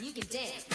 You can dance.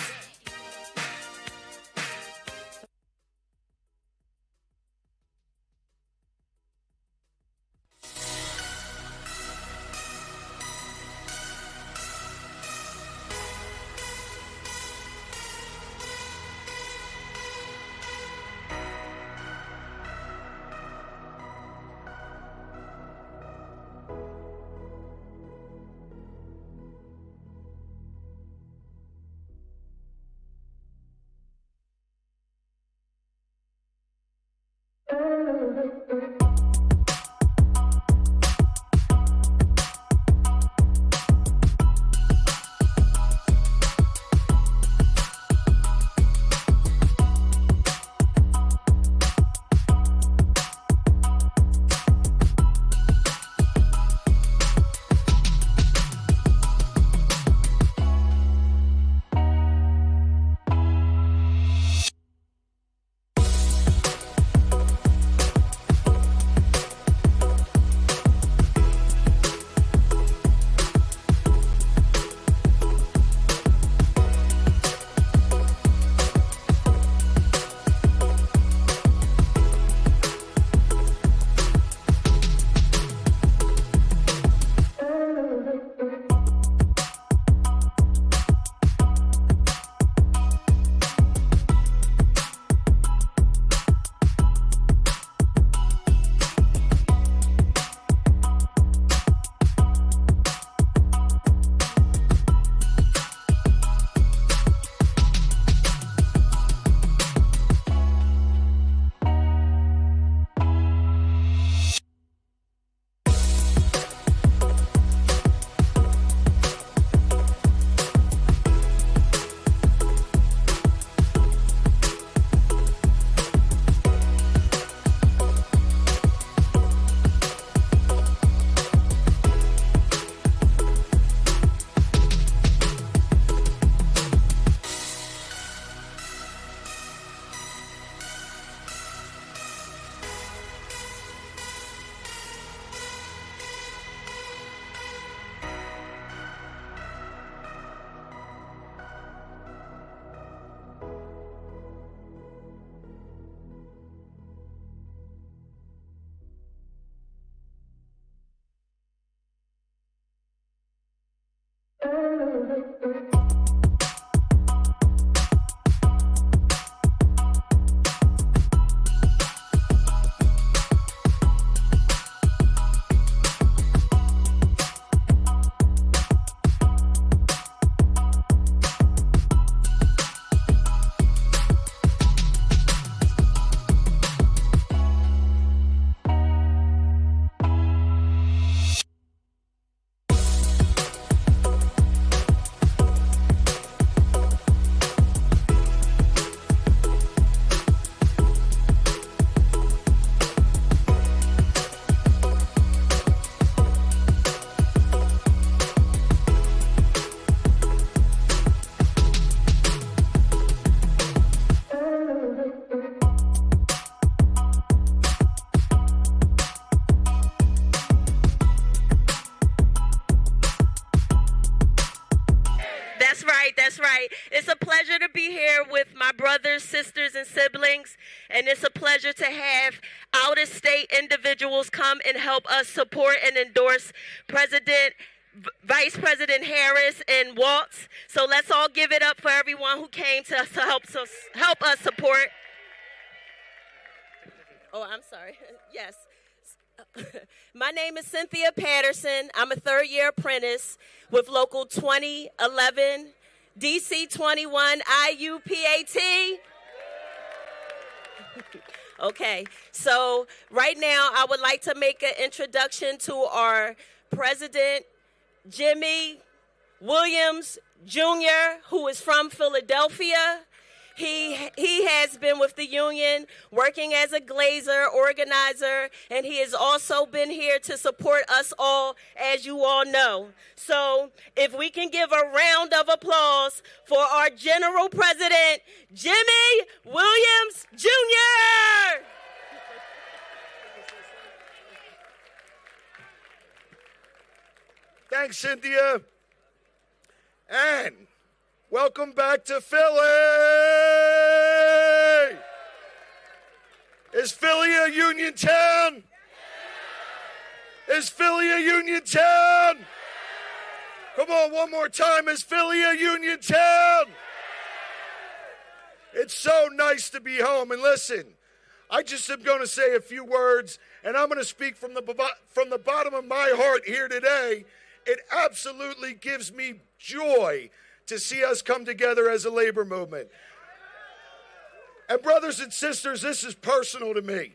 That's right, that's right. It's a pleasure to be here with my brothers, sisters, and siblings, and it's a pleasure to have out-of-state individuals come and help us support and endorse Vice President Harris and Waltz. So let's all give it up for everyone who came to help us support. Oh, I'm sorry. Yes. My name is Cynthia Patterson. I'm a third-year apprentice with Local 2011, DC 21, IUPAT. Okay, so right now I would like to make an introduction to our President, Jimmy Williams Jr., who is from Philadelphia. He has been with the union, working as a glazer, organizer, and he has also been here to support us all, as you all know. So if we can give a round of applause for our General President, Jimmy Williams Jr. Thanks, Cynthia. And welcome back to Philly. Is Philly a union town? Is Philly a union town? Come on, one more time. Is Philly a union town? It's so nice to be home. And listen, I just am going to say a few words, and I'm going to speak from the bottom of my heart here today. It absolutely gives me joy to see us come together as a labor movement. And brothers and sisters, this is personal to me.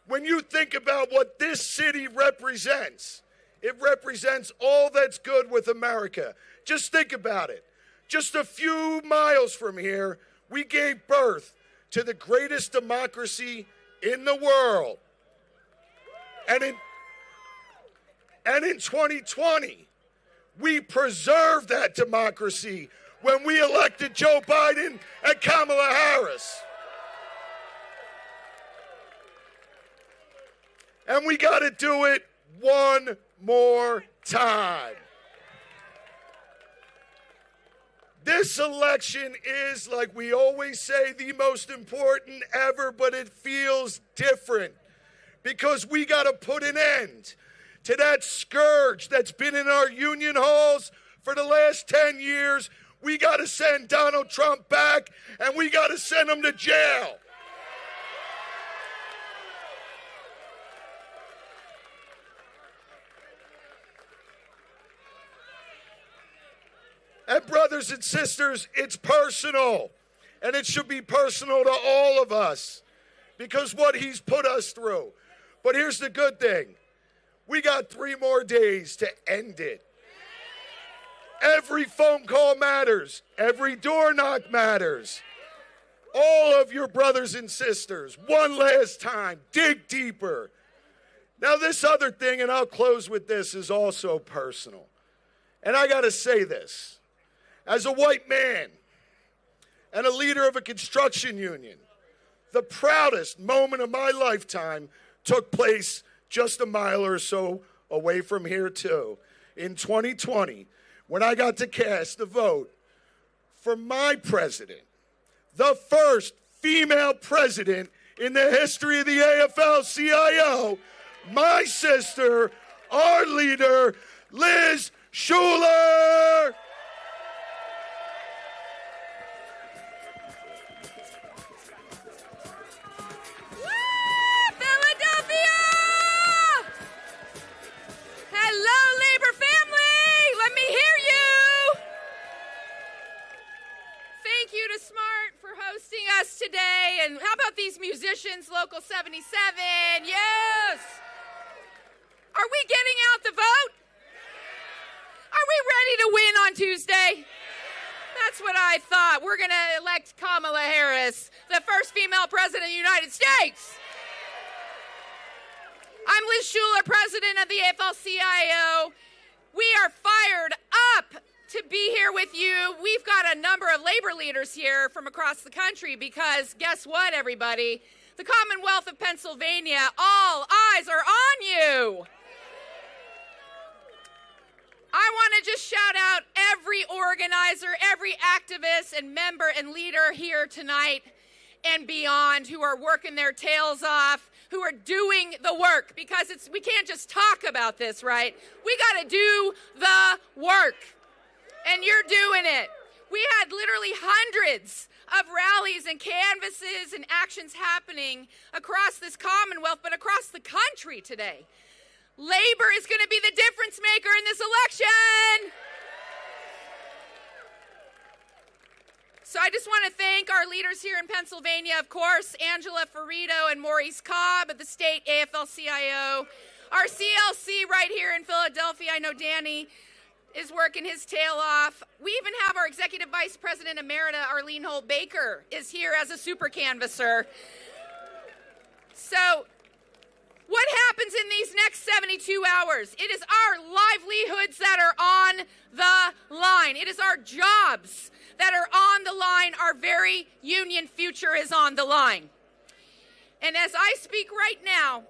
When you think about what this city represents, it represents all that's good with America. Just think about it. Just a few miles from here, we gave birth to the greatest democracy in the world. And in 2020, we preserved that democracy when we elected Joe Biden and Kamala Harris. And we got to do it one more time. This election is, like we always say, the most important ever, but it feels different because we got to put an end to that scourge that's been in our union halls for the last 10 years. We got to send Donald Trump back, and we got to send him to jail. And brothers and sisters, it's personal, and it should be personal to all of us because what he's put us through. But here's the good thing. We got 3 more days to end it. Every phone call matters. Every door knock matters. All of your brothers and sisters, one last time, dig deeper. Now this other thing, and I'll close with this, is also personal. And I got to say this. As a white man and a leader of a construction union, the proudest moment of my lifetime took place just a mile or so away from here too, in 2020, when I got to cast the vote for my president, the first female president in the history of the AFL-CIO, my sister, our leader, Liz Schuler. Today, and how about these musicians, Local 77? Yes! Are we getting out the vote? Are we ready to win on Tuesday? That's what I thought. We're going to elect Kamala Harris, the first female president of the United States. I'm Liz Schuler, president of the AFL-CIO. We are fired up to be here with you. We've got a number of labor leaders here from across the country because guess what, everybody? The Commonwealth of Pennsylvania, all eyes are on you. I want to just shout out every organizer, every activist and member and leader here tonight and beyond who are working their tails off, who are doing the work, because we can't just talk about this, right? We got to do the work, and you're doing it. We had literally hundreds of rallies and canvases and actions happening across this Commonwealth, but across the country today. Labor is going to be the difference maker in this election. So I just want to thank our leaders here in Pennsylvania, of course, Angela Ferrito and Maurice Cobb at the state AFL-CIO. Our CLC right here in Philadelphia, I know Danny is working his tail off. We even have our Executive Vice President Emerita, Arlene Holt-Baker, is here as a super canvasser. So what happens in these next 72 hours? It is our livelihoods that are on the line. It is our jobs that are on the line. Our very union future is on the line. And as I speak right now,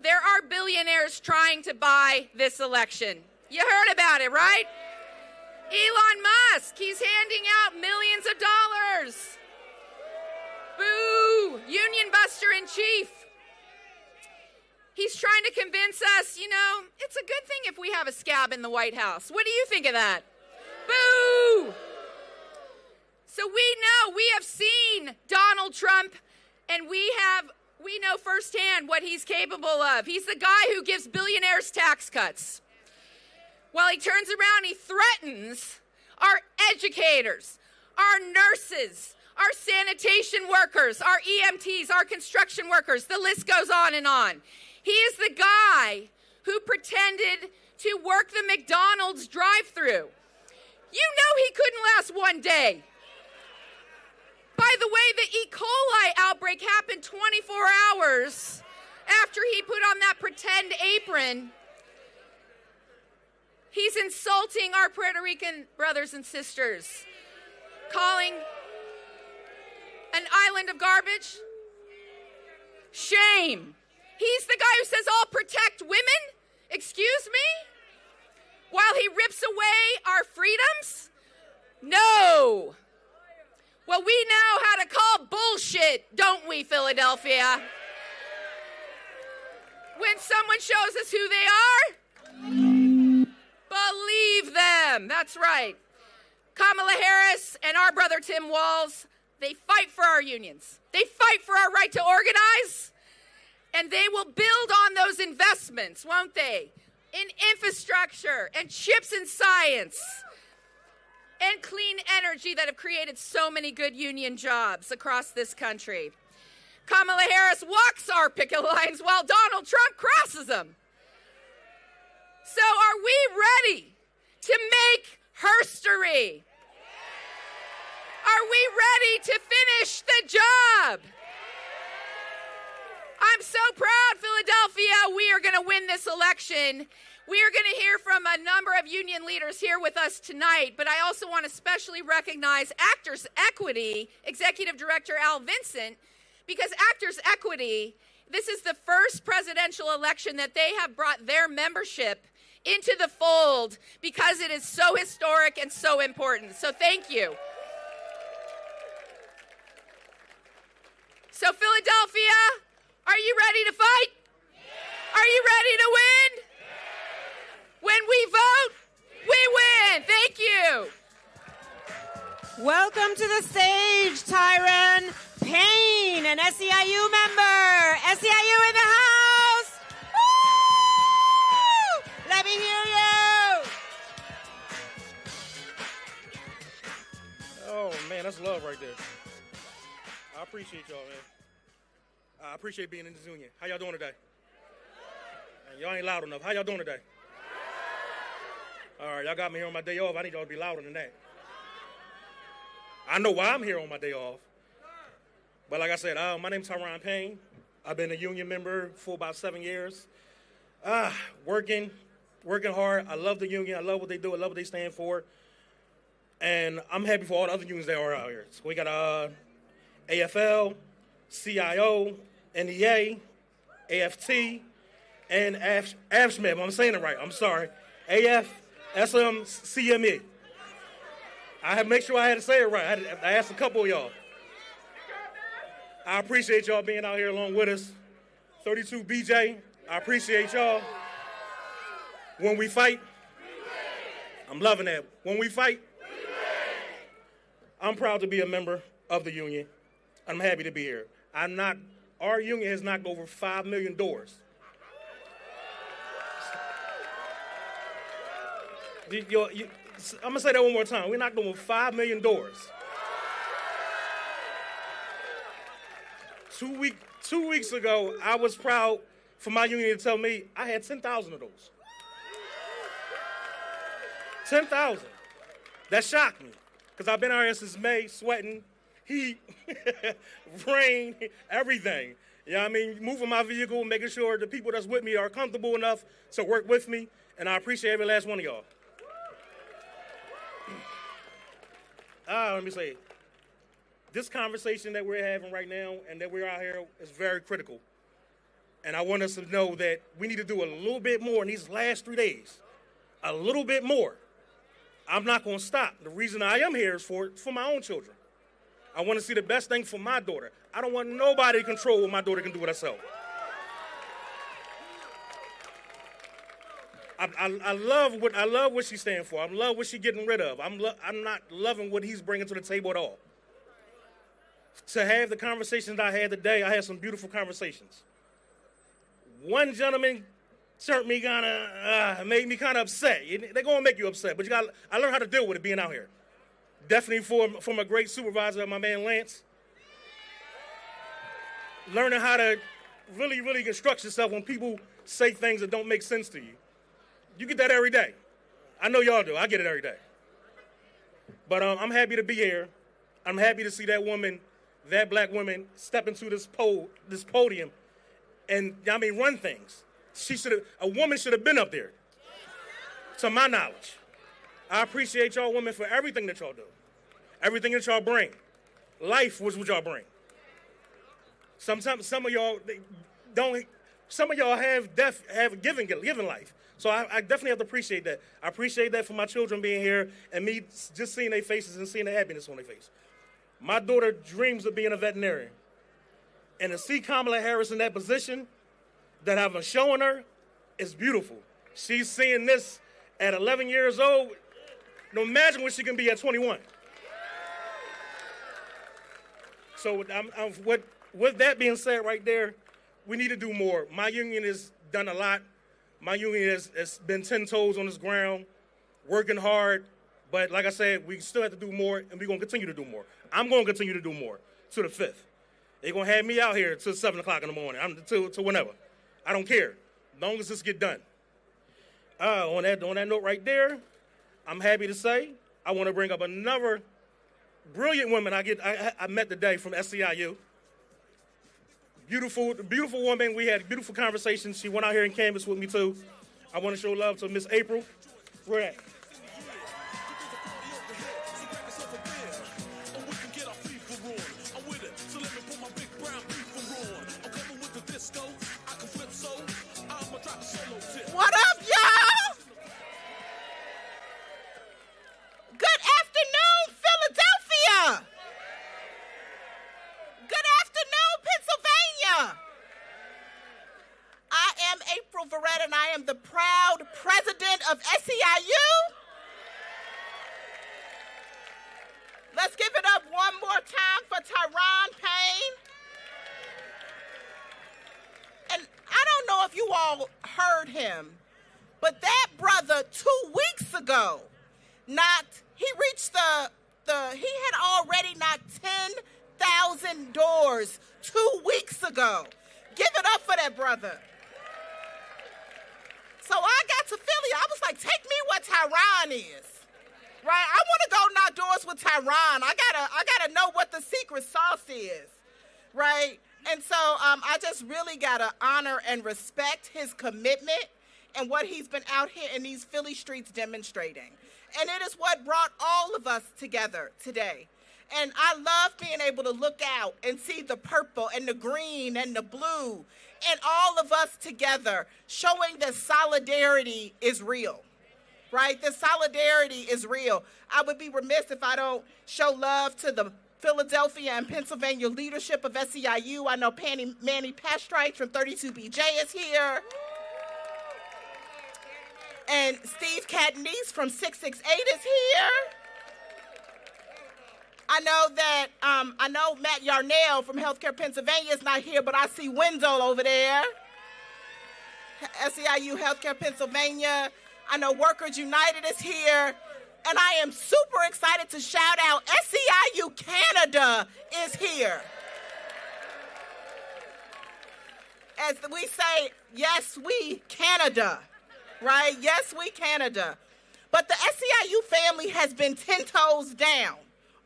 there are billionaires trying to buy this election. You heard about it, right? Elon Musk, he's handing out millions of dollars. Boo, union buster in chief. He's trying to convince us, it's a good thing if we have a scab in the White House. What do you think of that? Boo! So we have seen Donald Trump, and we know firsthand what he's capable of. He's the guy who gives billionaires tax cuts. While he turns around, he threatens our educators, our nurses, our sanitation workers, our EMTs, our construction workers. The list goes on and on. He is the guy who pretended to work the McDonald's drive-thru. He couldn't last one day. By the way, the E. coli outbreak happened 24 hours after he put on that pretend apron. He's insulting our Puerto Rican brothers and sisters, calling an island of garbage. Shame. He's the guy who says, I'll protect women? Excuse me? While he rips away our freedoms? No. Well, we know how to call bullshit, don't we, Philadelphia? When someone shows us who they are, believe them. That's right. Kamala Harris and our brother Tim Walz, they fight for our unions. They fight for our right to organize. And they will build on those investments, won't they? In infrastructure and chips in science and clean energy that have created so many good union jobs across this country. Kamala Harris walks our picket lines while Donald Trump crosses them. So are we ready to make herstory? Are we ready to finish the job? I'm so proud, Philadelphia. We are going to win this election. We are going to hear from a number of union leaders here with us tonight, but I also want to especially recognize Actors Equity Executive Director Al Vincent, because Actors Equity, this is the first presidential election that they have brought their membership into the fold because it is so historic and so important. So thank you. So Philadelphia, are you ready to fight? Yeah. Are you ready to win? Yeah. When we vote, we win. Thank you. Welcome to the stage, Tyron Payne, an SEIU member. SEIU in the house. Woo! Let me hear you. Oh, man, that's love right there. I appreciate y'all, man. I appreciate being in this union. How y'all doing today? And y'all ain't loud enough. How y'all doing today? All right, y'all got me here on my day off. I need y'all to be louder than that. I know why I'm here on my day off. But like I said, my name's Tyron Payne. I've been a union member for about 7 years. Working hard. I love the union. I love what they do. I love what they stand for. And I'm happy for all the other unions that are out here. So we got AFL, CIO, NEA, AFT, and AFSMEB. I'm saying it right. I'm sorry. AF, SM, CME. I had to make sure I had to say it right. I asked a couple of y'all. I appreciate y'all being out here along with us. 32 BJ, I appreciate y'all. When we fight, I'm loving that. When we fight, I'm proud to be a member of the union. I'm happy to be here. Our union has knocked over 5 million doors. I'm going to say that one more time. We knocked over 5 million doors. 2 weeks ago, I was proud for my union to tell me I had 10,000 of those. 10,000. That shocked me because I've been out here since May, sweating, heat, rain, everything. You know what I mean? Moving my vehicle, making sure the people that's with me are comfortable enough to work with me, and I appreciate every last one of y'all. Let me say, this conversation that we're having right now and that we're out here is very critical. And I want us to know that we need to do a little bit more in these last 3 days. A little bit more. I'm not going to stop. The reason I am here is for my own children. I want to see the best thing for my daughter. I don't want nobody to control what my daughter can do with herself. I love what she stands for. I love what she's getting rid of. I'm not loving what he's bringing to the table at all. To have the conversations I had today, I had some beautiful conversations. One gentleman turned me made me kind of upset. They're going to make you upset, but I learned how to deal with it being out here. Definitely from a great supervisor, my man Lance. Learning how to really, really construct yourself when people say things that don't make sense to you. You get that every day. I know y'all do. I get it every day. But I'm happy to be here. I'm happy to see that woman, that black woman, step into this podium and, run things. A woman should have been up there, to my knowledge. I appreciate y'all women for everything that y'all do, everything that y'all bring. Life was what y'all bring. Sometimes some of y'all have given life. So I definitely have to appreciate that. I appreciate that for my children being here and me just seeing their faces and seeing the happiness on their face. My daughter dreams of being a veterinarian. And to see Kamala Harris in that position that I've been showing her is beautiful. She's seeing this at 11 years old. Now imagine what she can be at 21. So with that being said right there, we need to do more. My union has done a lot. My union has been 10 toes on this ground, working hard. But like I said, we still have to do more, and we're going to continue to do more. I'm going to continue to do more to the 5th. They're going to have me out here till 7 o'clock in the morning, till whenever. I don't care, as long as this get done. On that note right there, I'm happy to say I want to bring up another brilliant woman I met today from SEIU. Beautiful woman. We had beautiful conversations. She went out here and canvassed with me too. I want to show love to Miss April. Where at? What up, y'all? Good afternoon, Philadelphia. Good afternoon, Pennsylvania. I am April Verrett, and I am the proud president of SEIU. Let's give it up one more time for Tyron Payne. And I don't know if you all heard him, but that brother 2 weeks ago he had already knocked 10,000 doors 2 weeks ago. Give it up for that brother. So I got to Philly. I was like, take me where Tyron is. Right? I want to go knock doors with Tyron. I gotta know what the secret sauce is. Right? And so I just really gotta honor and respect his commitment and what he's been out here in these Philly streets demonstrating. And it is what brought all of us together today. And I love being able to look out and see the purple and the green and the blue and all of us together showing that solidarity is real. right? The solidarity is real. I would be remiss if I don't show love to the Philadelphia and Pennsylvania leadership of SEIU. I know Manny Pastrite from 32BJ is here. And Steve Catanese from 668 is here. I know Matt Yarnell from Healthcare Pennsylvania is not here, but I see Wendell over there. SEIU Healthcare Pennsylvania. I know Workers United is here. And I am super excited to shout out SEIU Canada is here. As we say, yes, we Canada, right? Yes, we Canada. But the SEIU family has been 10 toes down.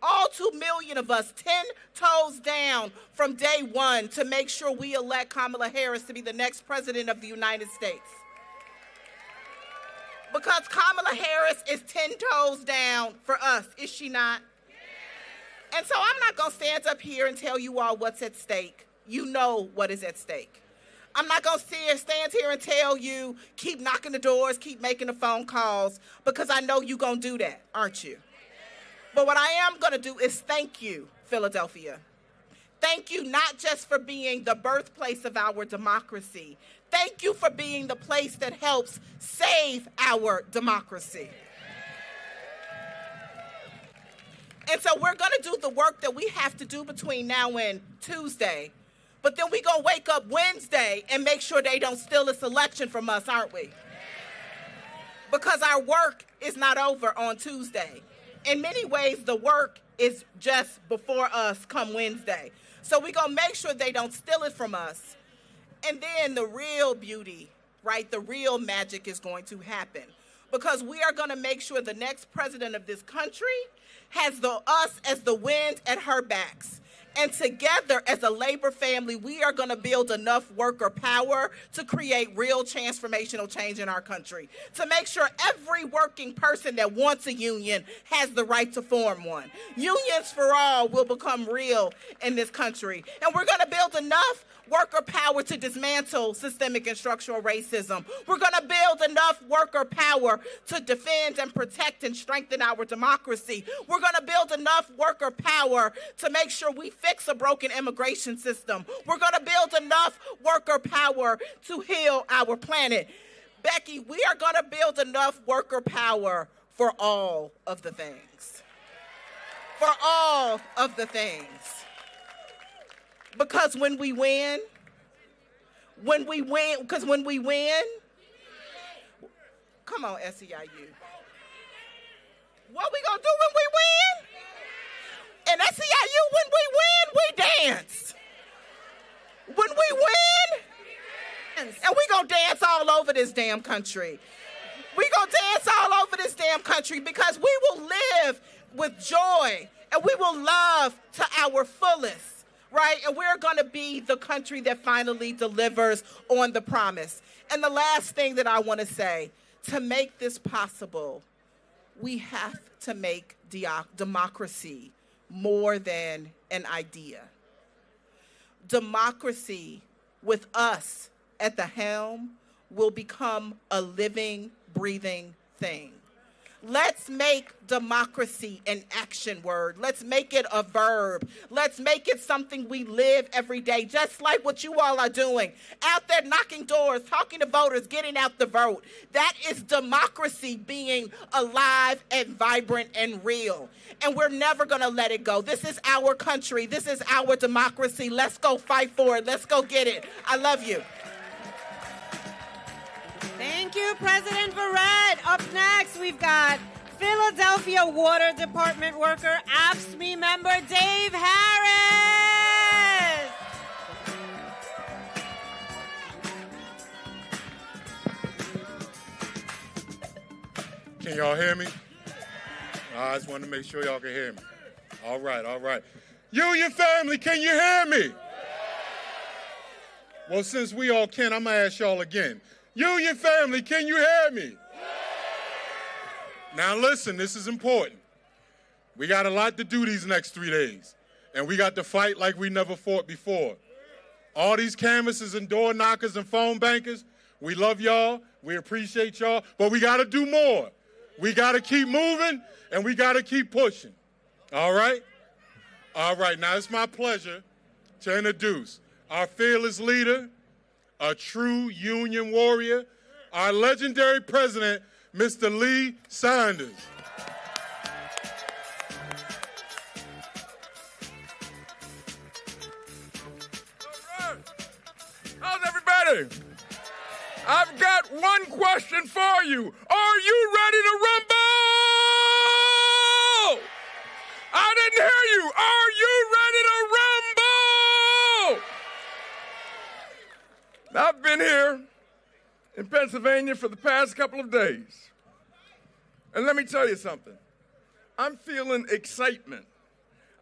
All 2 million of us, 10 toes down from day one to make sure we elect Kamala Harris to be the next president of the United States. Because Kamala Harris is 10 toes down for us, is she not? And so I'm not going to stand up here and tell you all what's at stake. You know what is at stake. I'm not going to stand here and tell you, keep knocking the doors, keep making the phone calls, because I know you're going to do that, aren't you? But what I am going to do is thank you, Philadelphia. Thank you not just for being the birthplace of our democracy. Thank you for being the place that helps save our democracy. And so we're going to do the work that we have to do between now and Tuesday. But then we're going to wake up Wednesday and make sure they don't steal this election from us, aren't we? Because our work is not over on Tuesday. In many ways, the work is just before us come Wednesday. So we're going to make sure they don't steal it from us. And then the real beauty, right, the real magic is going to happen. Because we are going to make sure the next president of this country has us as the wind at her backs. And together, as a labor family, we are going to build enough worker power to create real transformational change in our country, to make sure every working person that wants a union has the right to form one. Unions for all will become real in this country. And we're going to build enough worker power to dismantle systemic and structural racism. We're going to build enough worker power to defend and protect and strengthen our democracy. We're going to build enough worker power to make sure we fix a broken immigration system. We're going to build enough worker power to heal our planet. Becky, we are going to build enough worker power for all of the things. For all of the things. Because when we win, come on, SEIU. What we gonna do when we win? And SEIU, when we win, we dance. When we win, and we gonna dance all over this damn country. We gonna dance all over this damn country because we will live with joy and we will love to our fullest. Right? And we're going to be the country that finally delivers on the promise. And the last thing that I want to say, to make this possible, we have to make democracy more than an idea. Democracy, with us at the helm, will become a living, breathing thing. Let's make democracy an action word. Let's make it a verb. Let's make it something we live every day, just like what you all are doing. Out there knocking doors, talking to voters, getting out the vote. That is democracy being alive and vibrant and real. And we're never going to let it go. This is our country. This is our democracy. Let's go fight for it. Let's go get it. I love you. Thank you, President Verrett. Up next, we've got Philadelphia Water Department worker, AFSCME member Dave Harris. Can y'all hear me? I just wanted to make sure y'all can hear me. All right, all right. Union family, can you hear me? Well, since we all can, I'm going to ask y'all again. Union family, can you hear me? Now listen, this is important. We got a lot to do these next 3 days, and we got to fight like we never fought before. All these canvassers and door knockers and phone bankers, we love y'all, we appreciate y'all, but we got to do more. We got to keep moving, and we got to keep pushing. All right? All right, now it's my pleasure to introduce our fearless leader, a true union warrior, our legendary president, Mr. Lee Sanders. All right. How's everybody? I've got one question for you. Are you ready to rumble? I didn't hear you. Are you ready to rumble? I've been here in Pennsylvania for the past couple of days. And let me tell you something. I'm feeling excitement.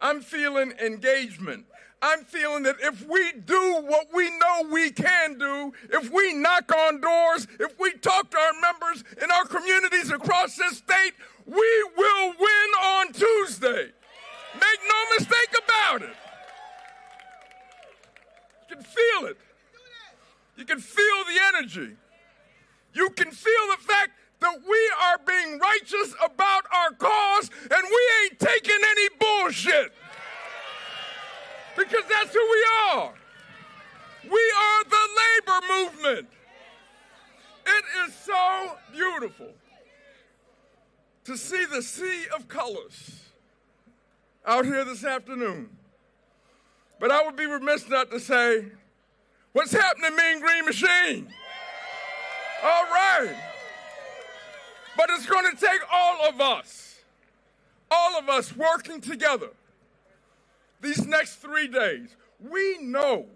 I'm feeling engagement. I'm feeling that if we do what we know we can do, if we knock on doors, if we talk to our members in our communities across this state, we will win on Tuesday. Make no mistake about it. You can feel it. You can feel the energy. You can feel the fact that we are being righteous about our cause and we ain't taking any bullshit. Because that's who we are. We are the labor movement. It is so beautiful to see the sea of colors out here this afternoon. But I would be remiss not to say, what's happening, Mean Green Machine? All right. But it's going to take all of us working together these next 3 days. We know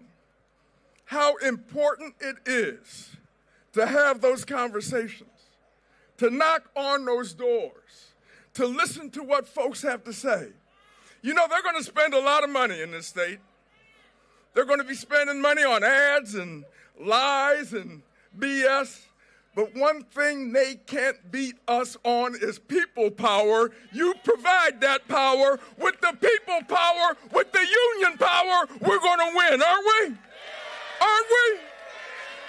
how important it is to have those conversations, to knock on those doors, to listen to what folks have to say. You know, they're going to spend a lot of money in this state. They're going to be spending money on ads and lies and BS. But one thing they can't beat us on is people power. You provide that power. With the people power, with the union power, we're going to win, aren't we? Aren't we?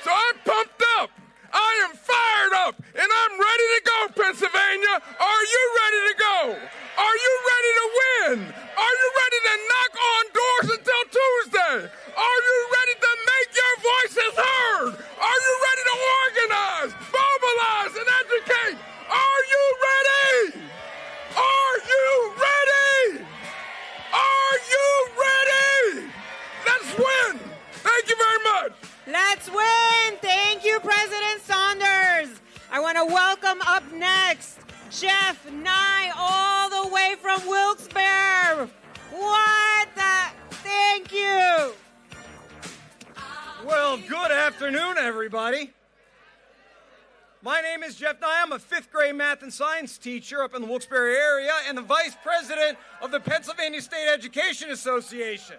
So I'm pumped up. I am fired up, and I'm ready to go, Pennsylvania. Are you ready to go? Are you ready to win? Are you ready to knock on doors until Tuesday? Are you ready to make your voices heard? Are you ready to organize, mobilize, and educate? Are you ready? Are you ready? Are you ready? Let's win. Thank you very much. Let's win. Thank you, President Saunders. I want to welcome up next Jeff Nye, all the way from Wilkes-Barre. What the? Thank you. Well, good afternoon, everybody. My name is Jeff Nye. I'm a fifth grade math and science teacher up in the Wilkes-Barre area and the vice president of the Pennsylvania State Education Association.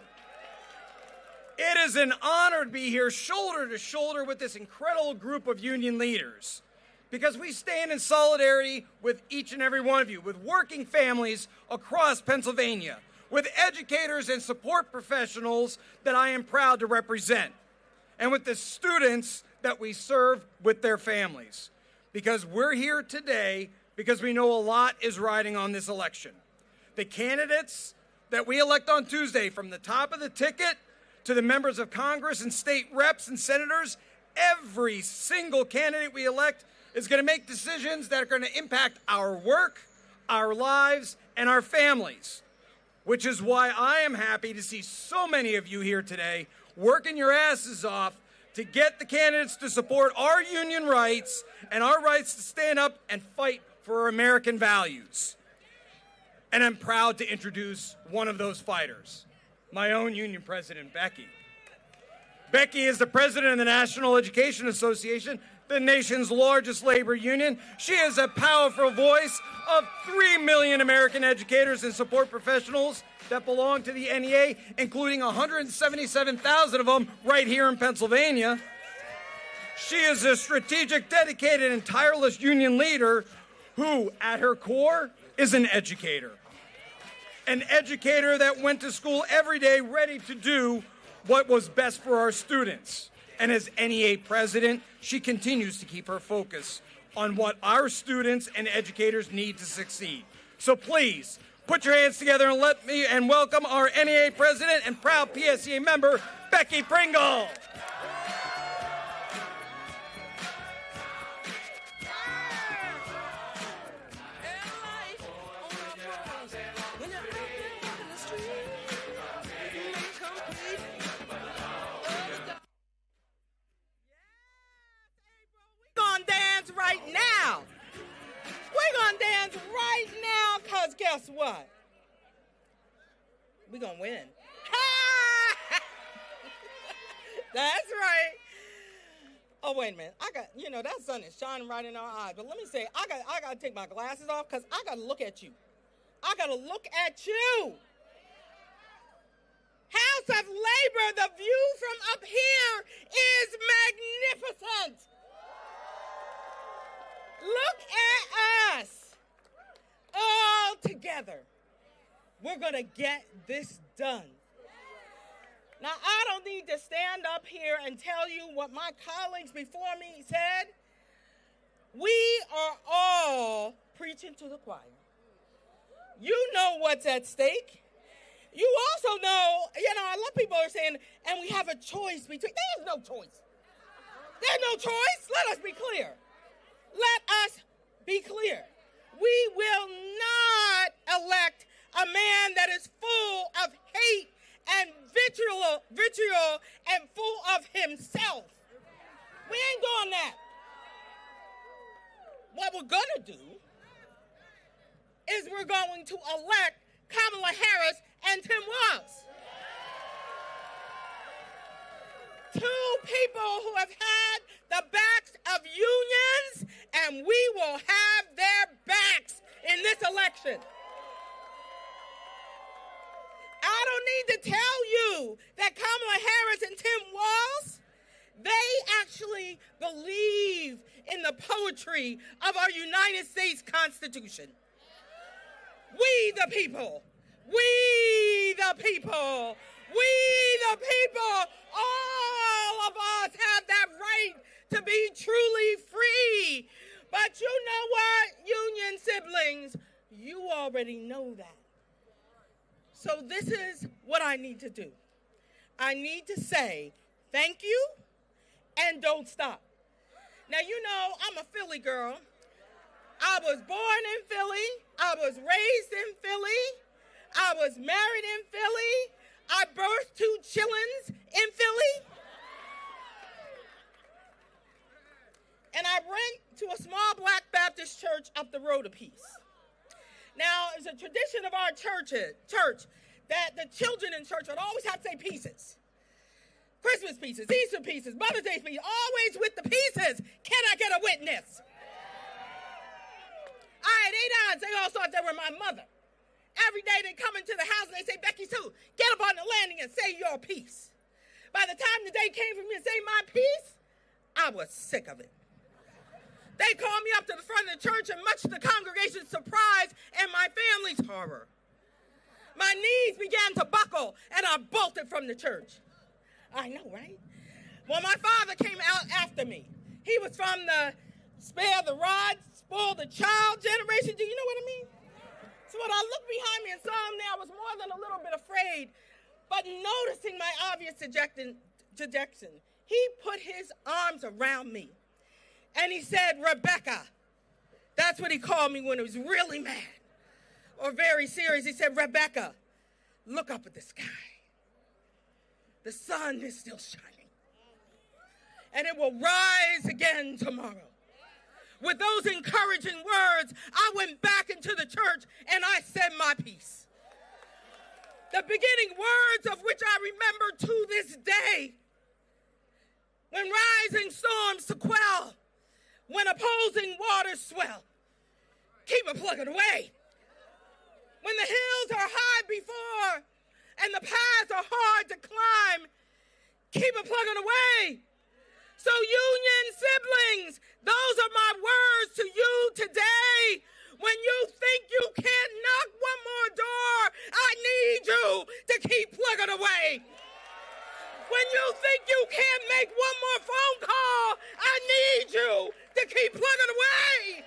It is an honor to be here shoulder to shoulder with this incredible group of union leaders because we stand in solidarity with each and every one of you, with working families across Pennsylvania, with educators and support professionals that I am proud to represent, and with the students that we serve with their families. Because we're here today because we know a lot is riding on this election. The candidates that we elect on Tuesday, from the top of the ticket to the members of Congress and state reps and senators, every single candidate we elect is going to make decisions that are going to impact our work, our lives, and our families. Which is why I am happy to see so many of you here today working your asses off to get the candidates to support our union rights and our rights to stand up and fight for our American values. And I'm proud to introduce one of those fighters, my own union president, Becky. Becky is the president of the National Education Association, the nation's largest labor union. She is a powerful voice of 3 million American educators and support professionals that belong to the NEA, including 177,000 of them right here in Pennsylvania. She is a strategic, dedicated, and tireless union leader who, at her core, is an educator. An educator that went to school every day ready to do what was best for our students. And as NEA president, she continues to keep her focus on what our students and educators need to succeed. So please, put your hands together and let me welcome our NEA president and proud PSEA member, Becky Pringle. Right now. We're going to dance right now because guess what? We're going to win. That's right. Oh, wait a minute. That sun is shining right in our eyes. But let me say, I got to take my glasses off because I got to look at you. I got to look at you. House of Labor, the view from up here is magnificent. Look at us all together. We're going to get this done. Now, I don't need to stand up here and tell you what my colleagues before me said. We are all preaching to the choir. You know what's at stake. You also know, a lot of people are saying, and we have a choice between. There's no choice. There's no choice. Let us be clear. Let us be clear. We will not elect a man that is full of hate and vitriol and full of himself. We ain't doing that. What we're going to do is we're going to elect Kamala Harris and Tim Walz. Two people who have had the backs of unions, and we will have their backs in this election. I don't need to tell you that Kamala Harris and Tim Walz, they actually believe in the poetry of our United States Constitution. We the people, we the people, we the people, all of us have that right to be truly free. But you know what, union siblings, you already know that. So this is what I need to do. I need to say thank you and don't stop. Now, I'm a Philly girl. I was born in Philly. I was raised in Philly. I was married in Philly. I birthed 2 chillins in Philly. And I went to a small Black Baptist church up the road a piece. Now, it's a tradition of our church that the children in church would always have to say pieces. Christmas pieces, Easter pieces, Mother's Day pieces, always with the pieces. Can I get a witness? All right, they died. They all thought they were my mother. Every day they come into the house and they say, Becky Sue, get up on the landing and say your piece. By the time the day came for me to say my piece, I was sick of it. They called me up to the front of the church, and much to the congregation's surprise and my family's horror, my knees began to buckle, and I bolted from the church. I know, right? Well, my father came out after me. He was from the spare the rod, spoil the child generation. Do you know what I mean? So when I looked behind me and saw him there, I was more than a little bit afraid. But noticing my obvious dejection, he put his arms around me. And he said, Rebecca. That's what he called me when he was really mad or very serious. He said, Rebecca, look up at the sky. The sun is still shining. And it will rise again tomorrow. With those encouraging words, I went back into the church and I said my piece. The beginning words of which I remember to this day. When rising storms to quell, when opposing waters swell, keep it plugging away. When the hills are high before and the paths are hard to climb, keep it plugging away. So union siblings, those are my words to you today. When you think you can't knock one more door, I need you to keep plugging away. When you think you can't make one more phone call, I need you to keep plugging away.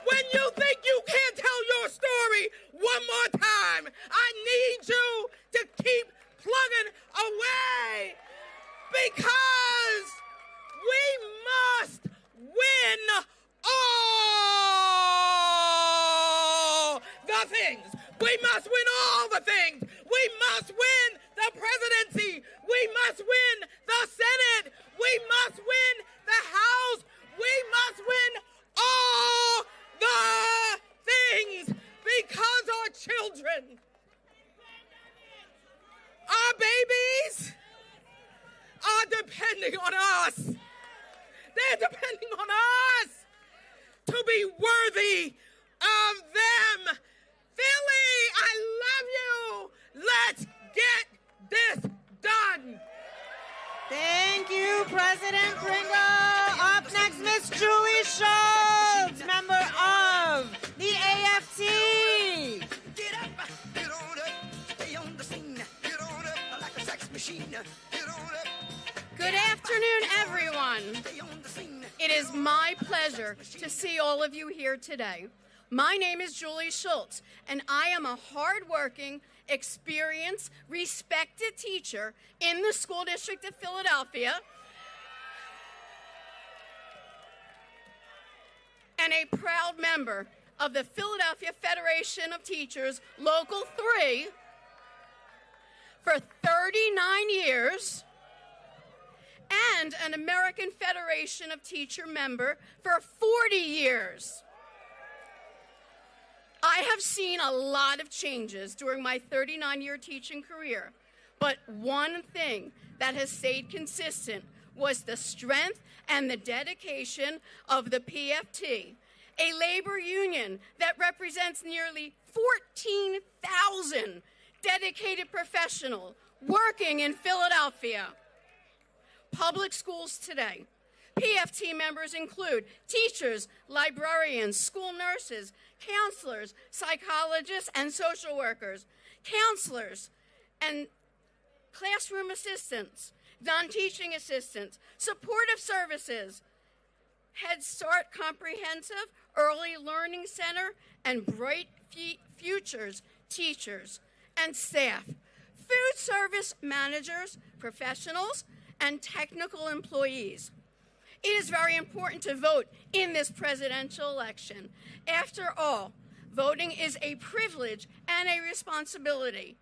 When you think you can't tell your story one more time, I need you to keep plugging away, because we must win all the things. We must win all the things. We must win the presidency. We must win the Senate. We must win the House. We must win all the things, because our children, our babies are depending on us. They're depending on us to be worthy of them. Philly, I love you. Let's get this done. Thank you, President Pringle. Up next, Miss Julie Schultz, member of the AFT. Get up, get on up, stay on the scene. Get on up like a sex machine. Get on up. Good afternoon, everyone. It is my pleasure to see all of you here today. My name is Julie Schultz, and I am a hardworking, experienced, respected teacher in the School District of Philadelphia, and a proud member of the Philadelphia Federation of Teachers, Local 3, for 39 years, and an American Federation of Teacher member for 40 years. I have seen a lot of changes during my 39-year teaching career, but one thing that has stayed consistent was the strength and the dedication of the PFT, a labor union that represents nearly 14,000 dedicated professionals working in Philadelphia. Public schools today. PFT members include teachers, librarians, school nurses, counselors, psychologists, and social workers, counselors, and classroom assistants, non-teaching assistants, supportive services, Head Start Comprehensive, Early Learning Center, and Bright Futures teachers and staff, food service managers, professionals, and technical employees. It is very important to vote in this presidential election. After all, voting is a privilege and a responsibility.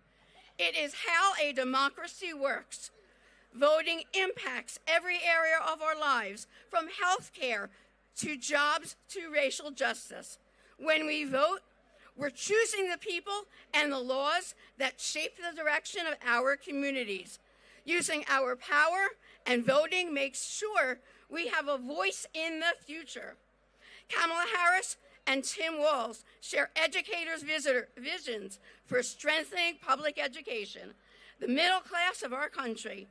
It is how a democracy works. Voting impacts every area of our lives, from health care to jobs to racial justice. When we vote, we're choosing the people and the laws that shape the direction of our communities. Using our power and voting makes sure we have a voice in the future. Kamala Harris and Tim Walz share educators' visions for strengthening public education, the middle class of our country.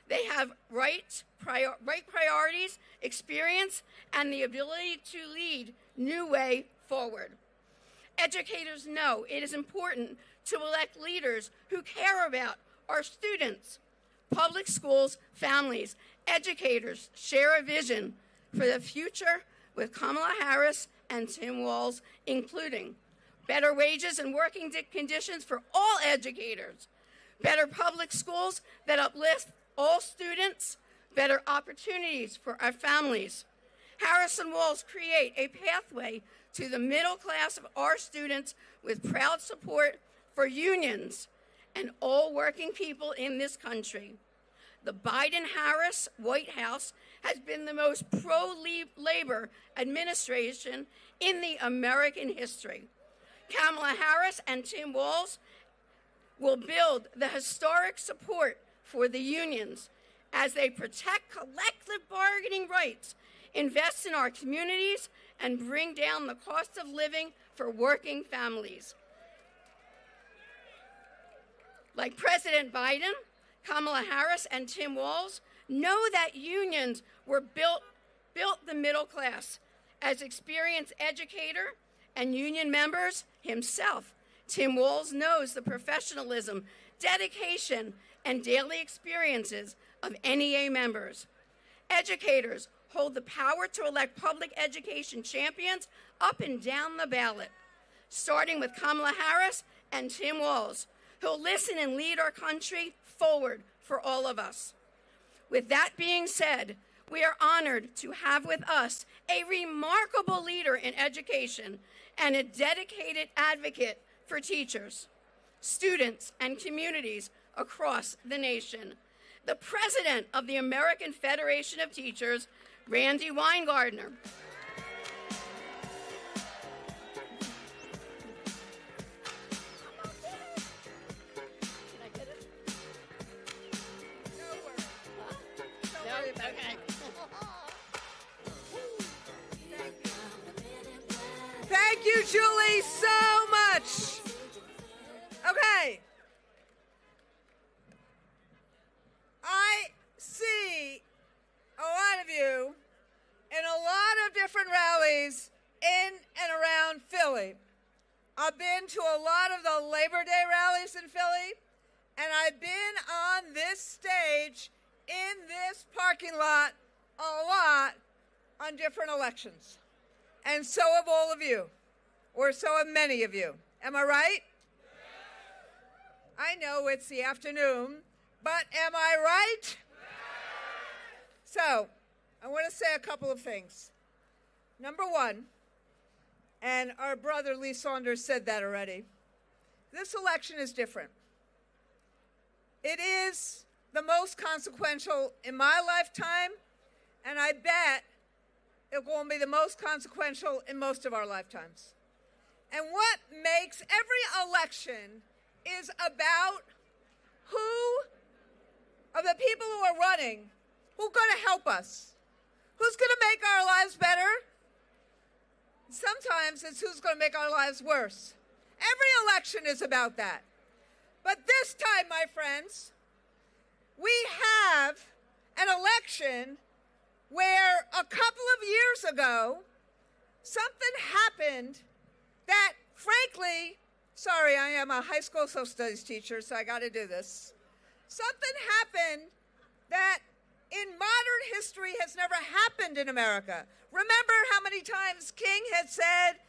They have right priorities, experience, and the ability to lead new way forward. Educators know it is important to elect leaders who care about our students. Public schools, families, educators share a vision for the future with Kamala Harris and Tim Walz, including better wages and working conditions for all educators, better public schools that uplift all students, better opportunities for our families. Harris and Walz create a pathway to the middle class of our students with proud support for unions and all working people in this country. The Biden-Harris White House has been the most pro-labor administration in the American history. Kamala Harris and Tim Walz will build the historic support for the unions as they protect collective bargaining rights, invest in our communities, and bring down the cost of living for working families. Like President Biden, Kamala Harris and Tim Walz know that unions were built the middle class. As experienced educator and union members himself, Tim Walz knows the professionalism, dedication, and daily experiences of NEA members. Educators hold the power to elect public education champions up and down the ballot, starting with Kamala Harris and Tim Walz, who'll listen and lead our country forward for all of us. With that being said, we are honored to have with us a remarkable leader in education and a dedicated advocate for teachers, students, and communities across the nation, the president of the American Federation of Teachers, Randy Weingartner. Thank you, Julie, so much. Okay. I see a lot of you in a lot of different rallies in and around Philly. I've been to a lot of the Labor Day rallies in Philly, and I've been on this stage in this parking lot a lot on different elections. And so have all of you, or so have many of you. Am I right? I know it's the afternoon, but am I right? So, I want to say a couple of things. Number one, and our brother Lee Saunders said that already, this election is different. It is the most consequential in my lifetime, and I bet it will be the most consequential in most of our lifetimes. And what makes every election is about who of the people who are running, who's going to help us, who's going to make our lives better. Sometimes it's who's going to make our lives worse. Every election is about that. But this time, my friends, we have an election where a couple of years ago, something happened that, frankly, sorry, I am a high school social studies teacher, so I got to do this. Something happened that in modern history has never happened in America. Remember how many times King had said,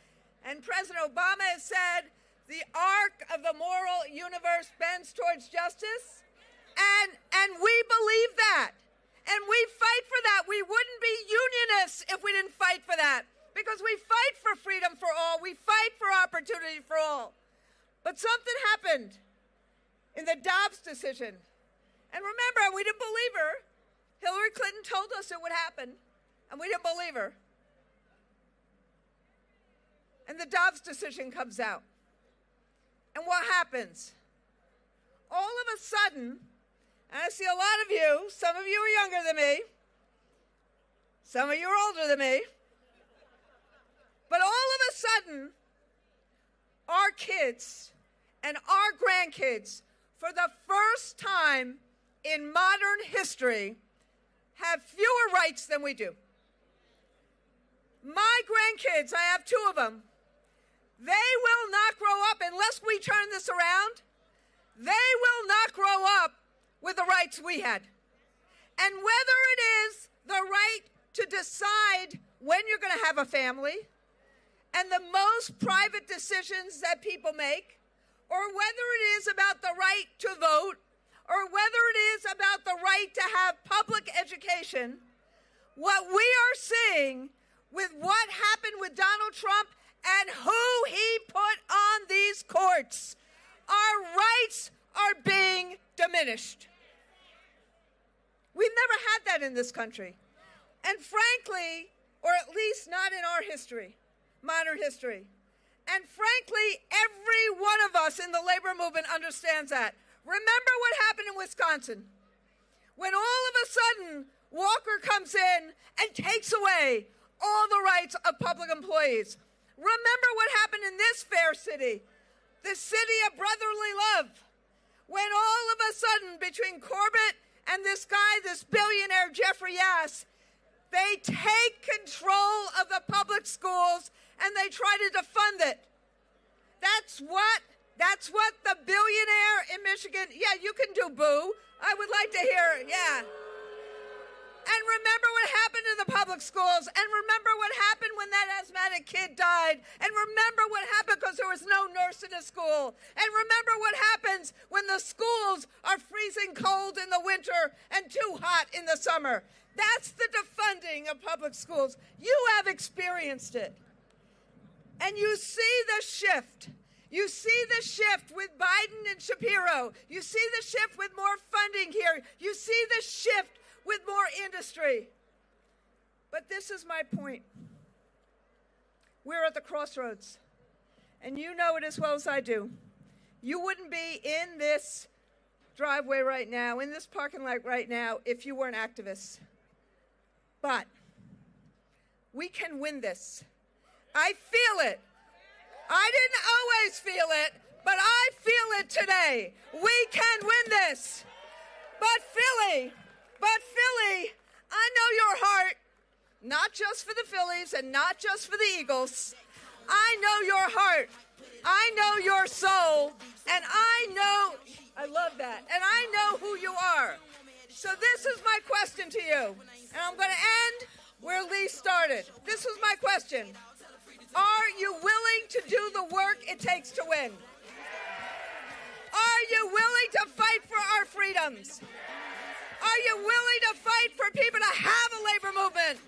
and President Obama has said, the arc of the moral universe bends towards justice? And we believe that. And we fight for that. We wouldn't be unionists if we didn't fight for that. Because we fight for freedom for all. We fight for opportunity for all. But something happened in the Dobbs decision. And remember, we didn't believe her. Hillary Clinton told us it would happen, and we didn't believe her. And the Dobbs decision comes out. And what happens? All of a sudden, and I see a lot of you, some of you are younger than me, some of you are older than me, but all of a sudden, our kids and our grandkids, for the first time in modern history, have fewer rights than we do. My grandkids, I have two of them, they will not grow up unless we turn this around. They will not grow up with the rights we had. And whether it is the right to decide when you're going to have a family and the most private decisions that people make, or whether it is about the right to vote, or whether it is about the right to have public education, what we are seeing with what happened with Donald Trump and who he put on these courts, our rights are being diminished. We've never had that in this country. And frankly, or at least not in our history, modern history. And frankly, every one of us in the labor movement understands that. Remember what happened in Wisconsin, when all of a sudden Walker comes in and takes away all the rights of public employees. Remember what happened in this fair city, the city of brotherly love, when all of a sudden between Corbett and this guy, this billionaire Jeffrey Yass, they take control of the public schools and they try to defund it. That's what the billionaire in Michigan, yeah, you can do boo. I would like to hear it, yeah. And remember what happened to the public schools, and remember what happened when that asthmatic kid died, and remember what happened because there was no nurse in the school, and remember what happens when the schools are freezing cold in the winter and too hot in the summer. That's the defunding of public schools. You have experienced it. And you see the shift. You see the shift with Biden and Shapiro. You see the shift with more funding here. You see the shift with more industry. But this is my point. We're at the crossroads. And you know it as well as I do. You wouldn't be in this driveway right now, in this parking lot right now, if you weren't activists. But we can win this. I feel it. I didn't always feel it, but I feel it today. We can win this. But Philly, I know your heart, not just for the Phillies and not just for the Eagles. I know your heart. I know your soul. And I love that. And I know who you are. So this is my question to you. And I'm going to end where Lee started. This was my question. Are you willing to do the work it takes to win? Are you willing to fight for our freedoms? Are you willing to fight for people to have a labor movement?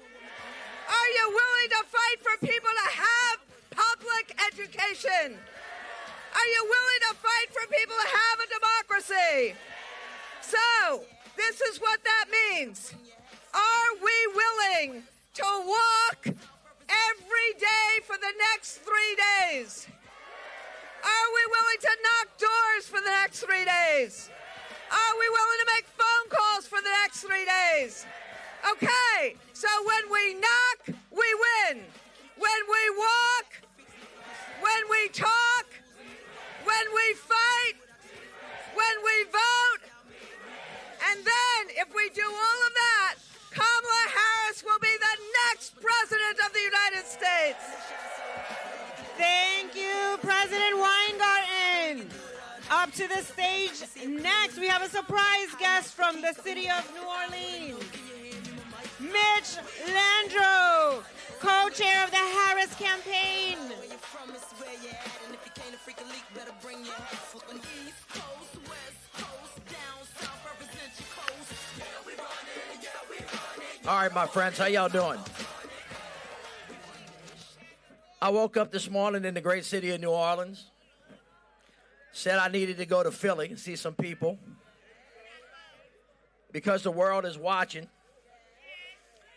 Are you willing to fight for people to have public education? Are you willing to fight for people to have a democracy? So, this is what that means. Are we willing to walk every day for the next 3 days? Are we willing to knock doors for the next 3 days? Are we willing to make phone calls for the next 3 days? Okay, so when we knock, we win. When we walk, when we talk, when we fight, when we vote, and then if we do all of that, Kamala Harris will be the next president of the United States. Thank you, President Weingarten. Up to the stage next, we have a surprise guest from the city of New Orleans. Mitch Landrieu, co-chair of the Harris campaign. All right, my friends, how y'all doing? I woke up this morning in the great city of New Orleans, said I needed to go to Philly and see some people because the world is watching.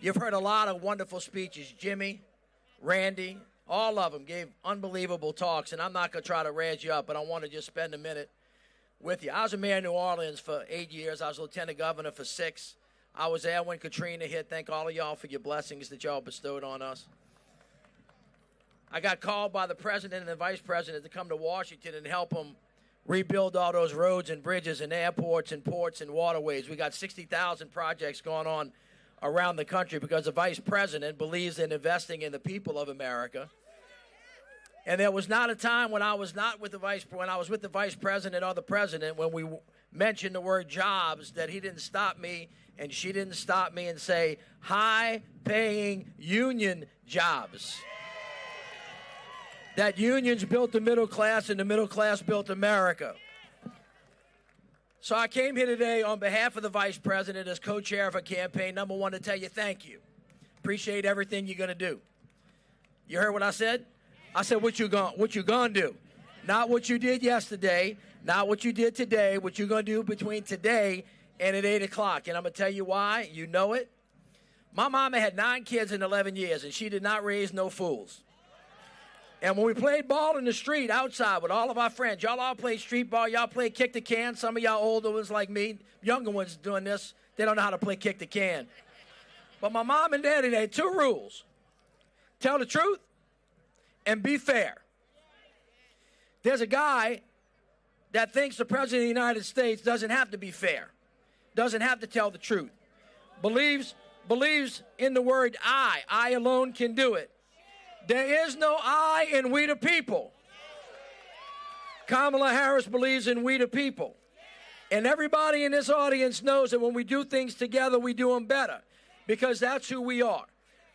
You've heard a lot of wonderful speeches. Jimmy, Randy, all of them gave unbelievable talks, and I'm not going to try to razz you up, but I want to just spend a minute with you. I was a mayor of New Orleans for 8 years. I was lieutenant governor for 6. I was there when Katrina hit. Thank all of y'all for your blessings that y'all bestowed on us. I got called by the president and the vice president to come to Washington and help them rebuild all those roads and bridges and airports and ports and waterways. We got 60,000 projects going on around the country because the vice president believes in investing in the people of America. And there was not a time when I was not with the vice president or the president when we mentioned the word jobs that he didn't stop me and she didn't stop me and say high-paying union jobs. That unions built the middle class and the middle class built America. So I came here today on behalf of the vice president as co-chair of a campaign, number one, to tell you thank you. Appreciate everything you're going to do. You heard what I said? I said what you gonna do. Not what you did yesterday, not what you did today, what you're going to do between today and at 8 o'clock. And I'm going to tell you why. You know it. My mama had 9 kids in 11 years, and she did not raise no fools. And when we played ball in the street outside with all of our friends, y'all all played street ball, y'all played kick the can. Some of y'all older ones like me, younger ones doing this, they don't know how to play kick the can. But my mom and daddy, they had 2 rules. Tell the truth and be fair. There's a guy that thinks the president of the United States doesn't have to be fair, doesn't have to tell the truth, believes in the word I alone can do it. There is no I in we the people. Kamala Harris believes in we the people. And everybody in this audience knows that when we do things together, we do them better. because that's who we are.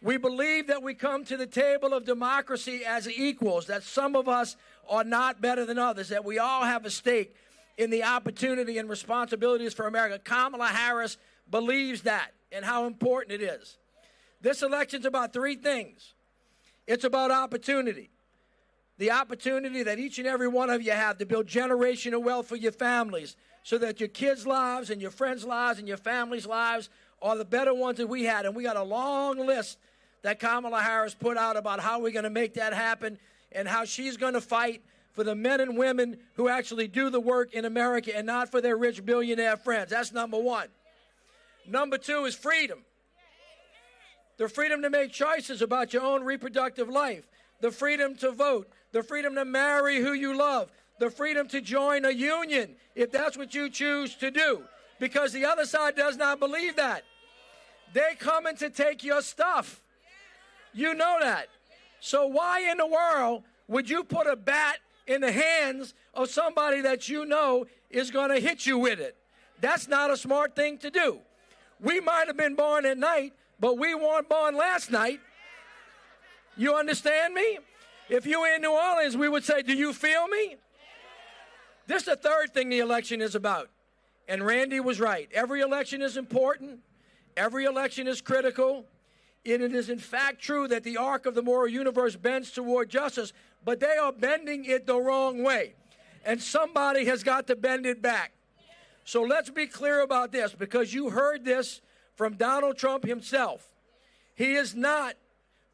We believe that we come to the table of democracy as equals, that some of us are not better than others, that we all have a stake in the opportunity and responsibilities for America. Kamala Harris believes that and how important it is. This election's about three things. It's about opportunity. The opportunity that each and every one of you have to build generational wealth for your families so that your kids' lives and your friends' lives and your families' lives are the better ones that we had. And we got a long list that Kamala Harris put out about how we're going to make that happen and how she's going to fight for the men and women who actually do the work in America and not for their rich billionaire friends. That's number one. Number two is freedom. The freedom to make choices about your own reproductive life. The freedom to vote. The freedom to marry who you love. The freedom to join a union if that's what you choose to do. Because the other side does not believe that. They're coming to take your stuff. You know that. So why in the world would you put a bat in the hands of somebody that you know is going to hit you with it? That's not a smart thing to do. We might have been born at night, but we weren't born last night. You understand me? If you were in New Orleans, we would say, do you feel me? This is the third thing the election is about. And Randy was right. Every election is important. Every election is critical. It is in fact true that the arc of the moral universe bends toward justice, but they are bending it the wrong way. And somebody has got to bend it back. So let's be clear about this, because you heard this from Donald Trump himself. He is not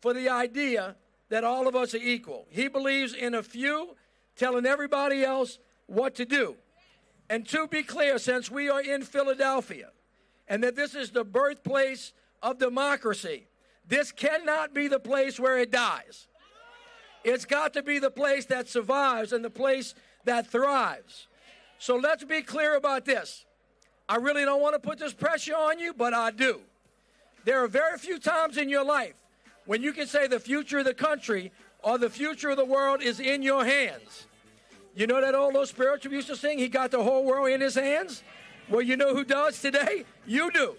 for the idea that all of us are equal. He believes in a few telling everybody else what to do. And to be clear, since we are in Philadelphia and that this is the birthplace of democracy, this cannot be the place where it dies. It's got to be the place that survives and the place that thrives. So let's be clear about this. I really don't want to put this pressure on you, but I do. There are very few times in your life when you can say the future of the country or the future of the world is in your hands. You know that old little spiritual used to sing, he got the whole world in his hands? Well, you know who does today? You do.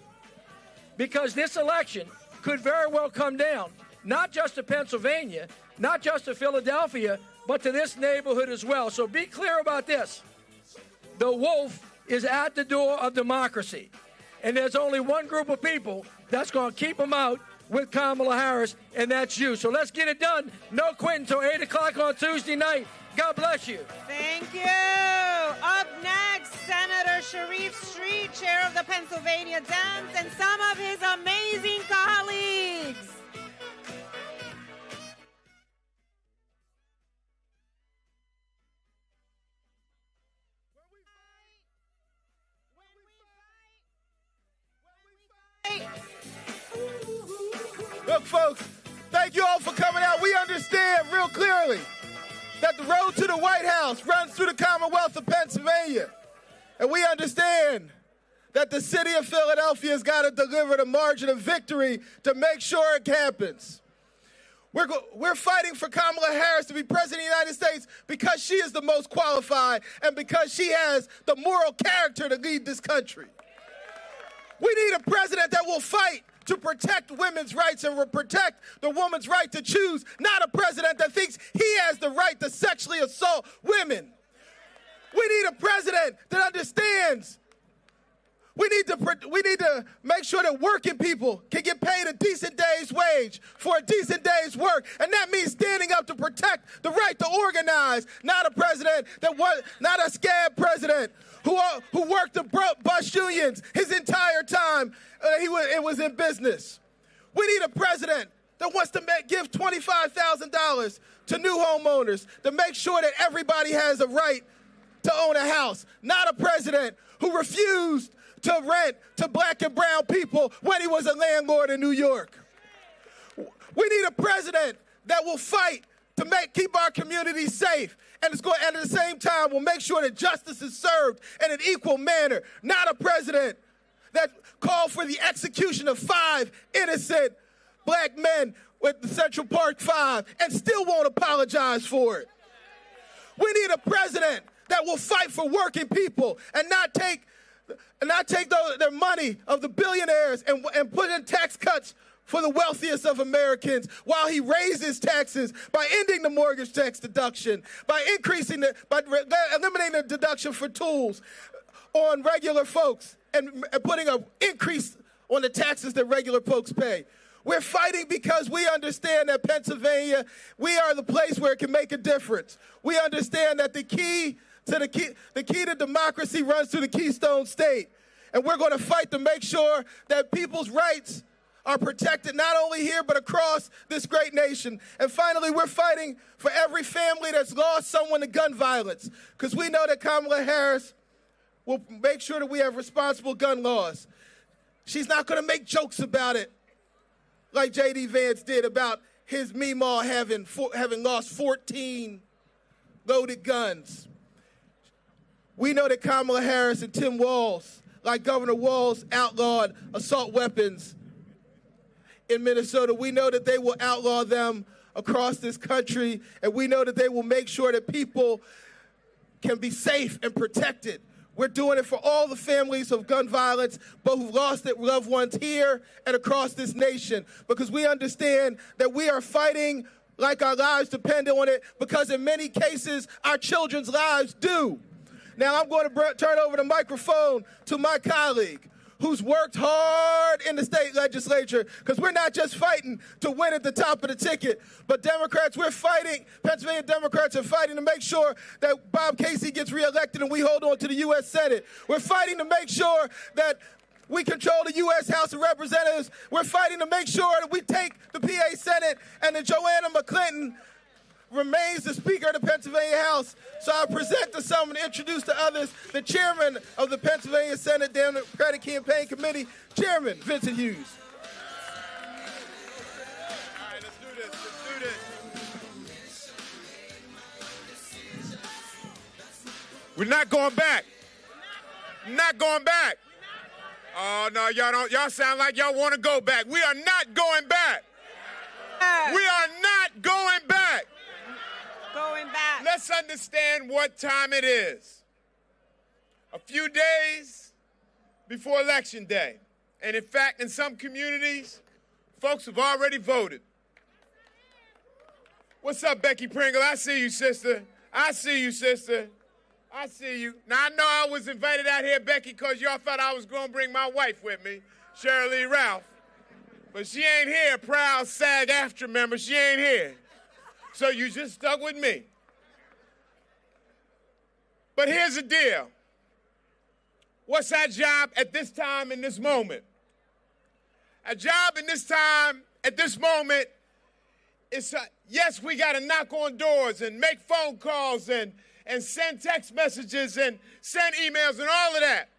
Because this election could very well come down, not just to Pennsylvania, not just to Philadelphia, but to this neighborhood as well. So be clear about this. The wolf is at the door of democracy. And there's only one group of people that's going to keep them out with Kamala Harris, and that's you. So let's get it done. No quitting until 8 o'clock on Tuesday night. God bless you. Thank you. Up next, Senator Sharif Street, chair of the Pennsylvania Dems, and some of his amazing colleagues. Look, folks, thank you all for coming out. We understand real clearly that the road to the White House runs through the Commonwealth of Pennsylvania. And we understand that the city of Philadelphia has got to deliver the margin of victory to make sure it happens. We're fighting for Kamala Harris to be president of the United States because she is the most qualified and because she has the moral character to lead this country. We need a president that will fight to protect women's rights and will protect the woman's right to choose, not a president that thinks he has the right to sexually assault women. We need a president that understands. We need to make sure that working people can get paid a decent day's wage for a decent day's work, and that means standing up to protect the right to organize, not a president not a scab president who worked the bus unions his entire time it was in business. We need a president that wants to give $25,000 to new homeowners to make sure that everybody has a right to own a house, not a president who refused to rent to black and brown people when he was a landlord in New York. We need a president that will fight to keep our communities safe, and at the same time will make sure that justice is served in an equal manner, not a president that called for the execution of 5 innocent black men with the Central Park 5 and still won't apologize for it. We need a president that will fight for working people and not take and not take their money of the billionaires and put in tax cuts for the wealthiest of Americans, while he raises taxes by ending the mortgage tax deduction, by eliminating the deduction for tools on regular folks, and putting an increase on the taxes that regular folks pay. We're fighting because we understand that Pennsylvania, we are the place where it can make a difference. We understand that the key to democracy runs through the Keystone State. And we're going to fight to make sure that people's rights are protected not only here but across this great nation. And finally, we're fighting for every family that's lost someone to gun violence, because we know that Kamala Harris will make sure that we have responsible gun laws. She's not going to make jokes about it like J.D. Vance did about his Meemaw having lost 14 loaded guns. We know that Kamala Harris and Tim Walz, like Governor Walz, outlawed assault weapons in Minnesota. We know that they will outlaw them across this country, and we know that they will make sure that people can be safe and protected. We're doing it for all the families of gun violence, but who've lost their loved ones here and across this nation, because we understand that we are fighting like our lives depend on it, because in many cases, our children's lives do. Now I'm going to turn over the microphone to my colleague, who's worked hard in the state legislature, because we're not just fighting to win at the top of the ticket, but Democrats, we're fighting, Pennsylvania Democrats are fighting to make sure that Bob Casey gets reelected and we hold on to the U.S. Senate. We're fighting to make sure that we control the U.S. House of Representatives. We're fighting to make sure that we take the PA Senate and that Joanna McClinton remains the Speaker of the Pennsylvania House. So I present to some and introduce to others the Chairman of the Pennsylvania Senate Democratic Campaign Committee, Chairman Vincent Hughes. All right, let's do this. We're not going back. Not going back. Oh, no, y'all sound like y'all want to go back. We are not going back. We are not going back. Going back. Let's understand what time it is. A few days before Election Day. And in fact, in some communities, folks have already voted. What's up, Becky Pringle? I see you, sister. I see you, sister. I see you. Now, I know I was invited out here, Becky, because y'all thought I was going to bring my wife with me, Shirley Lee Ralph. But she ain't here, proud SAG-AFTRA member. She ain't here. So you just stuck with me. But here's the deal. What's our job at this time in this moment? Our job in this time, at this moment, is, yes, we got to knock on doors and make phone calls and send text messages and send emails and all of that.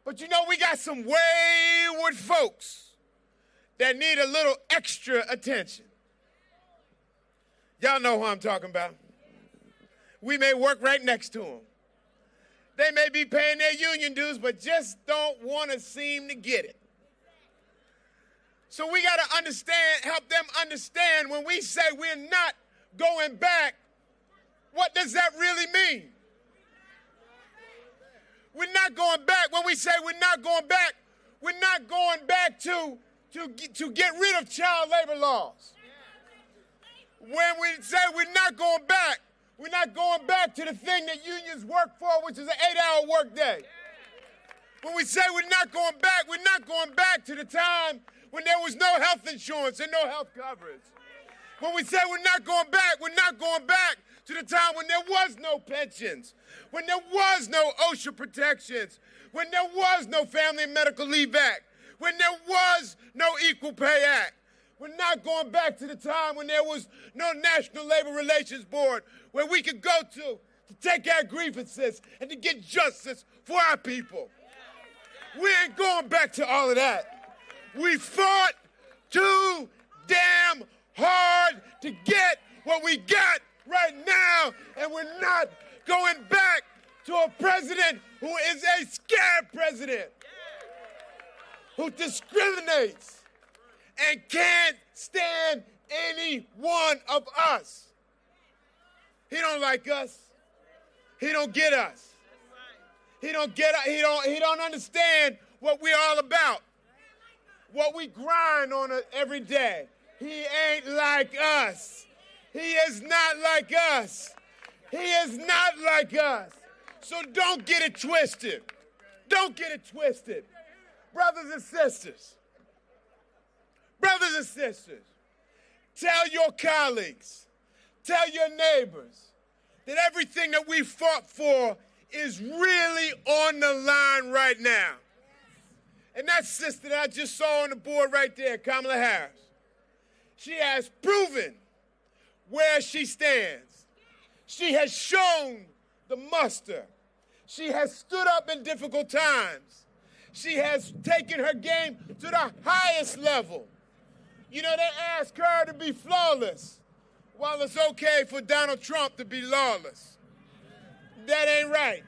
But you know, we got some wayward folks that need a little extra attention. Y'all know who I'm talking about. We may work right next to them. They may be paying their union dues, but just don't want to seem to get it. So we got to understand, help them understand when we say we're not going back, what does that really mean? We're not going back. When we say we're not going back to get rid of child labor laws. When we say we're not going back to the thing that unions work for, which is an 8-hour workday. When we say we're not going back to the time when there was no health insurance and no health coverage. When we say we're not going back to the time when there was no pensions, when there was no OSHA protections, when there was no Family and Medical Leave Act, when there was no Equal Pay Act. We're not going back to the time when there was no National Labor Relations Board where we could go to take our grievances and to get justice for our people. We ain't going back to all of that. We fought too damn hard to get what we got right now, and we're not going back to a president who is a scared president, who discriminates and can't stand any one of us. He don't like us. He don't get us. He don't understand what we're all about, what we grind on every day. He ain't like us. He is not like us. He is not like us. So don't get it twisted. Don't get it twisted. Brothers and sisters, tell your colleagues, tell your neighbors that everything that we fought for is really on the line right now. And that sister that I just saw on the board right there, Kamala Harris, she has proven where she stands. She has shown the muster. She has stood up in difficult times. She has taken her game to the highest level. You know, they ask her to be flawless, while it's okay for Donald Trump to be lawless. That ain't right.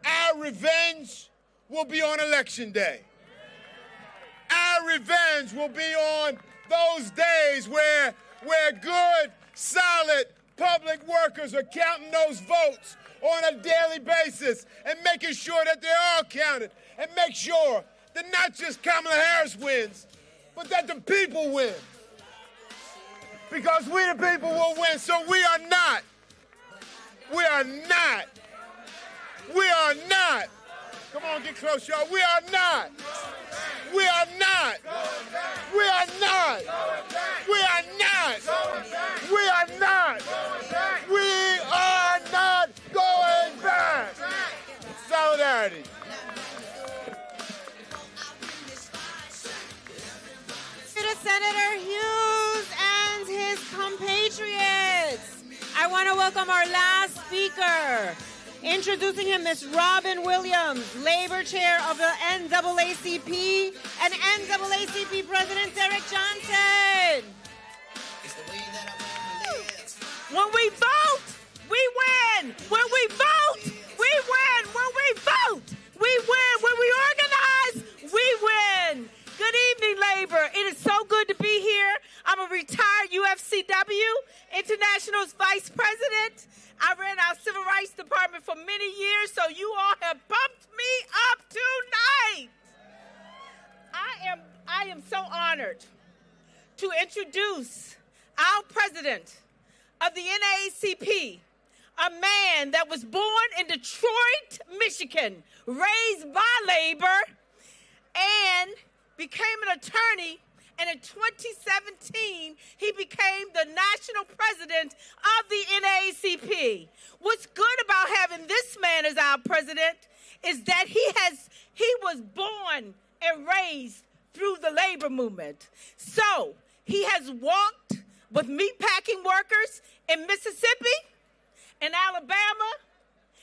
Our revenge will be on Election Day. Our revenge will be on those days where good, solid public workers are counting those votes on a daily basis and making sure that they're all counted, and make sure that not just Kamala Harris wins, but that the people win. Because we the people will win, so we are not. Come on, get close, y'all. We are not. We are not going back. Solidarity. Senator Hughes and his compatriots. I want to welcome our last speaker. Introducing him, Ms. Robin Williams, Labor Chair of the NAACP, and NAACP President Derek Johnson. When we vote, we win. When we vote, we win. When we vote, we win. When we organize, we win. Good evening, Labor. It is so good to be here. I'm a retired UFCW, International's Vice President. I ran our Civil Rights Department for many years, so you all have bumped me up tonight. I am so honored to introduce our president of the NAACP, a man that was born in Detroit, Michigan, raised by labor, and became an attorney. And in 2017, he became the national president of the NAACP. What's good about having this man as our president is that he was born and raised through the labor movement. So he has walked with meatpacking workers in Mississippi and Alabama.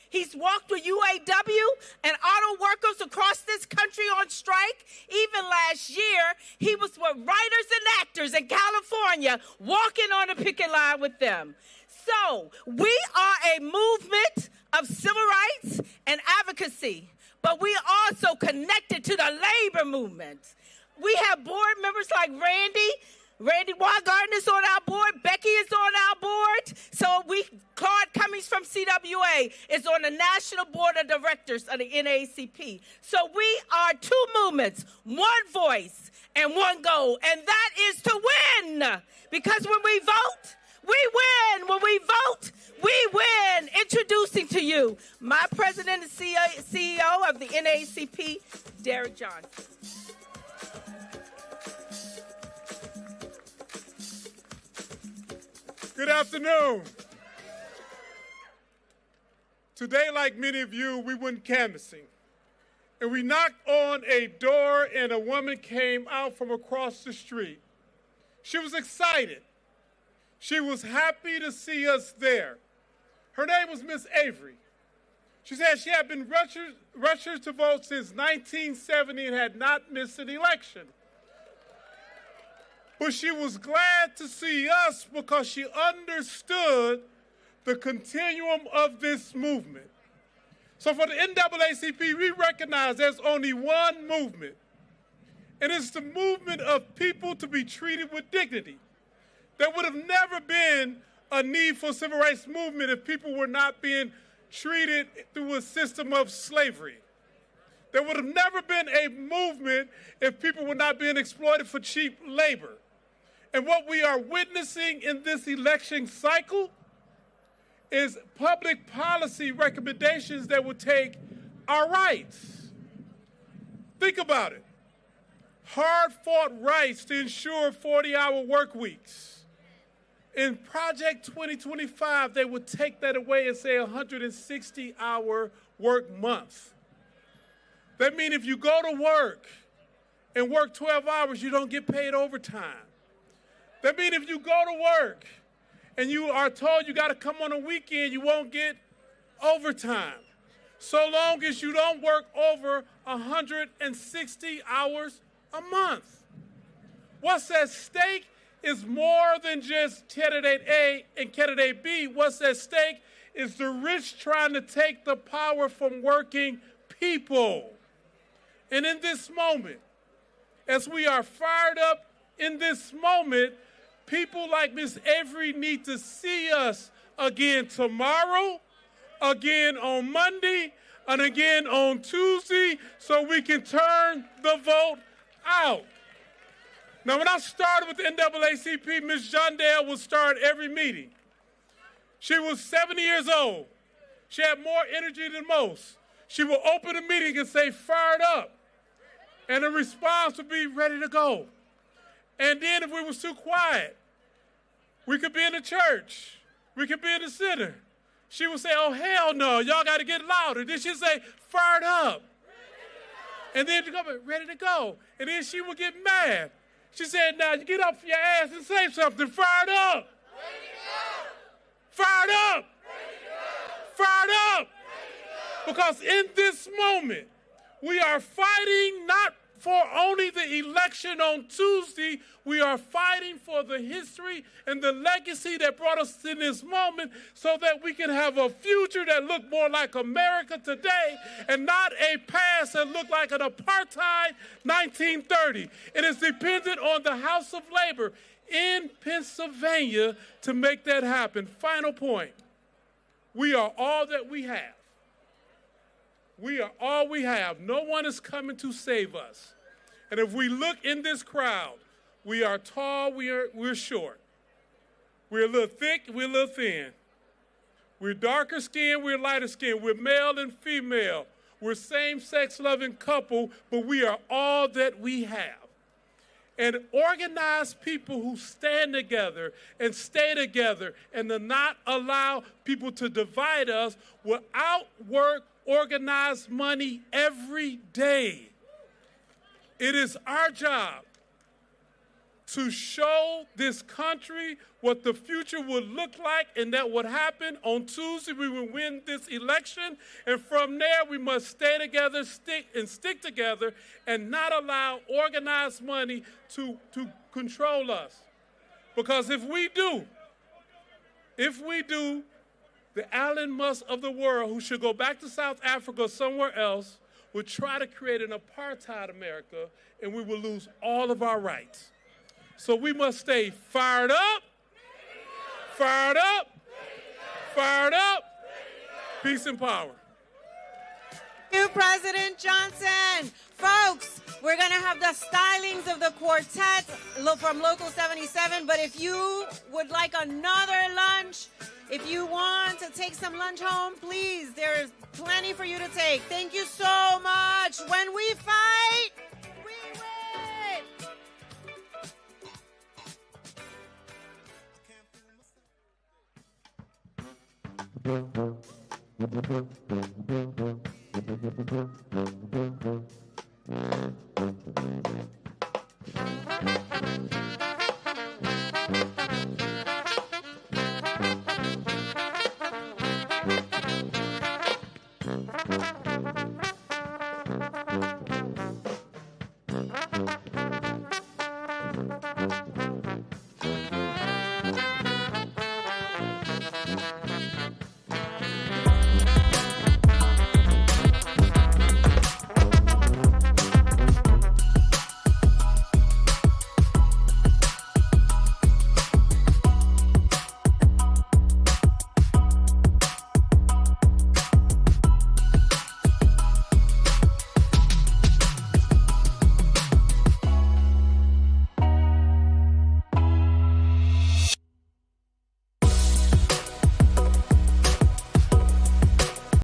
He's walked with UAW and auto workers across this country on strike. Even last year, he was with writers and actors in California, walking on a picket line with them. So we are a movement of civil rights and advocacy, but we are also connected to the labor movement. We have board members like Randy Weigarten is on our board. Becky is on our board. So Claude Cummings from CWA is on the National Board of Directors of the NAACP. So we are two movements, one voice and one goal, and that is to win. Because when we vote, we win. When we vote, we win. Introducing to you my president and CEO of the NAACP, Derek Johnson. Good afternoon. Today, like many of you, we went canvassing. And we knocked on a door and a woman came out from across the street. She was excited. She was happy to see us there. Her name was Miss Avery. She said she had been registered to vote since 1970 and had not missed an election. But she was glad to see us because she understood the continuum of this movement. So for the NAACP, we recognize there's only one movement, and it's the movement of people to be treated with dignity. There would have never been a need for civil rights movement if people were not being treated through a system of slavery. There would have never been a movement if people were not being exploited for cheap labor. And what we are witnessing in this election cycle is public policy recommendations that would take our rights. Think about it. Hard-fought rights to ensure 40-hour work weeks. In Project 2025, they would take that away and say 160-hour work month. That means if you go to work and work 12 hours, you don't get paid overtime. That means if you go to work and you are told you got to come on a weekend, you won't get overtime. So long as you don't work over 160 hours a month. What's at stake is more than just candidate A and candidate B. What's at stake is the rich trying to take the power from working people. And in this moment, as we are fired up in this moment, people like Ms. Avery need to see us again tomorrow, again on Monday, and again on Tuesday so we can turn the vote out. Now, when I started with the NAACP, Ms. Jondale would start every meeting. She was 70 years old. She had more energy than most. She would open a meeting and say, fired up. And the response would be ready to go. And then if we was too quiet, we could be in the church. We could be in the center. She would say, oh, hell no, y'all got to get louder. Then she'd say, fired up. And then she'd go, ready to go. And then she would get mad. She said, now you get up for your ass and say something. Fired up. Fired up. Fired up. Because in this moment, we are fighting not for only the election on Tuesday, we are fighting for the history and the legacy that brought us in this moment so that we can have a future that looked more like America today and not a past that looked like an apartheid 1930. It is dependent on the House of Labor in Pennsylvania to make that happen. Final point. We are all that we have. We are all we have. No one is coming to save us. And if we look in this crowd, we are tall, we're short. We're a little thick, we're a little thin. We're darker skinned, we're lighter skinned. We're male and female. We're same-sex loving couple, but we are all that we have. And organized people who stand together and stay together and to not allow people to divide us will outwork organized money every day. It is our job to show this country what the future would look like and that would happen. On Tuesday, we will win this election. And from there, we must stay together, stick together, and not allow organized money to control us. Because if we do, the Elon Musk of the world, who should go back to South Africa or somewhere else, would try to create an apartheid America, and we will lose all of our rights. So we must stay fired up, fired up, fired up. Peace and power. Thank you, President Johnson. Folks, we're going to have the stylings of the quartet from Local 77, but if you would like another lunch, if you want to take some lunch home, please, there's plenty for you to take. Thank you so much. When we fight, we win.